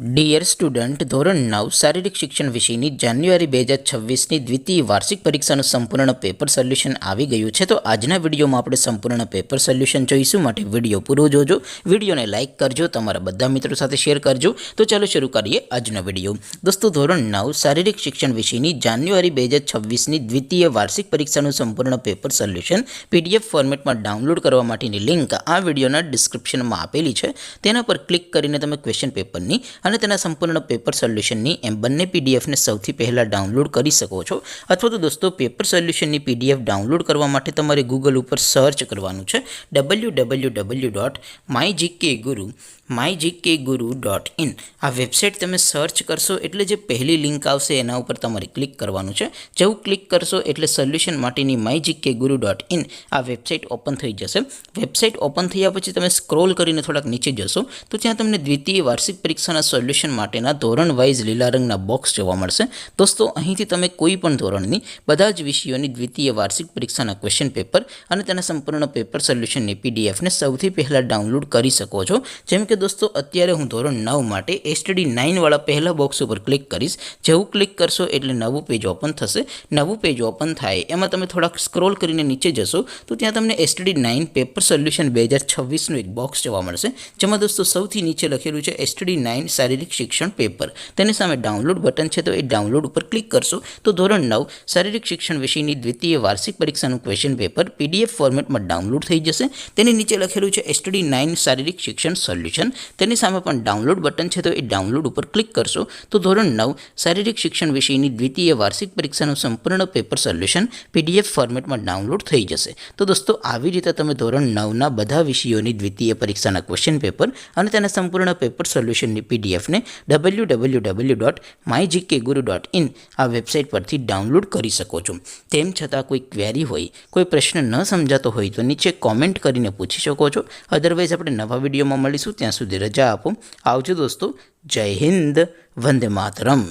Dear student, ધોરણ 9 શારીરિક શિક્ષણ વિષયની જાન્યુઆરી 2026ની દ્વિતીય વાર્ષિક પરીક્ષાનું સંપૂર્ણ પેપર સોલ્યુશન આવી ગયું છે. તો આજના વિડીયોમાં આપણે સંપૂર્ણ પેપર સોલ્યુશન જોઈશું. માટે વિડીયો પૂરો જોજો, વિડીયોને લાઇક કરજો, તમારા બધા મિત્રો સાથે શેર કરજો. તો ચાલો શરૂ કરીએ આજનો વિડીયો. દોસ્તો, ધોરણ 9 શારીરિક શિક્ષણ વિષયની જાન્યુઆરી 2026ની દ્વિતીય વાર્ષિક પરીક્ષાનું સંપૂર્ણ પેપર સોલ્યુશન PDF ફોર્મેટમાં ડાઉનલોડ કરવા માટેની લિંક આ વિડીયોના ડિસ્ક્રિપ્શનમાં આપેલી છે. તેના પર ક્લિક કરીને તમે ક્વેશ્ચન પેપરની અને તેના સંપૂર્ણ પેપર સોલ્યુશનની એમ બંને PDFને સૌથી પહેલાં ડાઉનલોડ કરી શકો છો. અથવા તો દોસ્તો, પેપર સોલ્યુશનની PDF ડાઉનલોડ કરવા માટે તમારે ગૂગલ ઉપર સર્ચ કરવાનું છે www.mygkguru.in. આ વેબસાઇટ તમે સર્ચ કરશો એટલે જે પહેલી લિંક આવશે એના ઉપર તમારે ક્લિક કરવાનું છે. જેવું ક્લિક કરશો એટલે સોલ્યુશન માટેની mygkguru.in આ વેબસાઇટ ઓપન થઈ જશે. વેબસાઇટ ઓપન થયા પછી તમે સ્ક્રોલ કરીને થોડાક નીચે જશો તો ત્યાં તમને દ્વિતીય વાર્ષિક પરીક્ષાના સોલ્યુશન માટેના ધોરણ વાઇઝ લીલા રંગના બોક્સ જોવા મળશે. દોસ્તો, અહીંથી તમે કોઈ પણ ધોરણની બધા જ વિષયોની દ્વિતીય વાર્ષિક પરીક્ષાના ક્વેશ્ચન પેપર અને તેના સંપૂર્ણ પેપર સોલ્યુશનની PDFને સૌથી પહેલાં ડાઉનલોડ કરી શકો છો. જેમ કે દોસ્તો, અત્યારે હું ધોરણ 9 માટે STD 9 વાળા પહેલા બોક્સ ઉપર ક્લિક કરીશ. જેવું ક્લિક કરશો એટલે નવું પેજ ઓપન થશે. નવું પેજ ઓપન થાય એમાં તમે થોડાક સ્ક્રોલ કરીને નીચે જશો તો ત્યાં તમને STD 9 પેપર સોલ્યુશન 2026નું એક બોક્સ જોવા મળશે. જેમાં દોસ્તો સૌથી નીચે લખેલું છે STD 9 શારીરિક શિક્ષણ પેપર. તેની સામે ડાઉનલોડ બટન છે, તો એ ડાઉનલોડ ઉપર ક્લિક કરશો તો ધોરણ 9 શારીરિક શિક્ષણ વિષયની દ્વિતીય વાર્ષિક પરીક્ષાનું ક્વેશ્ચન પેપર PDF ફોર્મેટમાં ડાઉનલોડ થઈ જશે. તેની નીચે લખેલું છે STD 9 શારીરિક શિક્ષણ સોલ્યુશન. તેની સામે પણ ડાઉનલોડ બટન છે, તો એ ડાઉનલોડ ઉપર ક્લિક કરશો તો ધોરણ 9 શારીરિક શિક્ષણ વિષયની દ્વિતીય વાર્ષિક પરીક્ષાનું સંપૂર્ણ પેપર સોલ્યુશન PDF ફોર્મેટમાં ડાઉનલોડ થઈ જશે. તો દોસ્તો, આવી રીતે તમે ધોરણ 9ના બધા વિષયોની દ્વિતીય પરીક્ષાના ક્વેશ્ચન પેપર અને તેના સંપૂર્ણ પેપર સોલ્યુશનની PDFને www.mygkguru.in આ વેબસાઇટ પરથી ડાઉનલોડ કરી શકો છો. તેમ છતાં કોઈ ક્વેરી હોય, કોઈ પ્રશ્ન ન સમજાતો હોય તો નીચે કોમેન્ટ કરીને પૂછી શકો છો. અધરવાઇઝ આપણે નવા વિડીયોમાં મળીશું. ત્યાં સુધી રજા આપો. આવજો દોસ્તો. જય હિન્દ. વંદે માતરમ.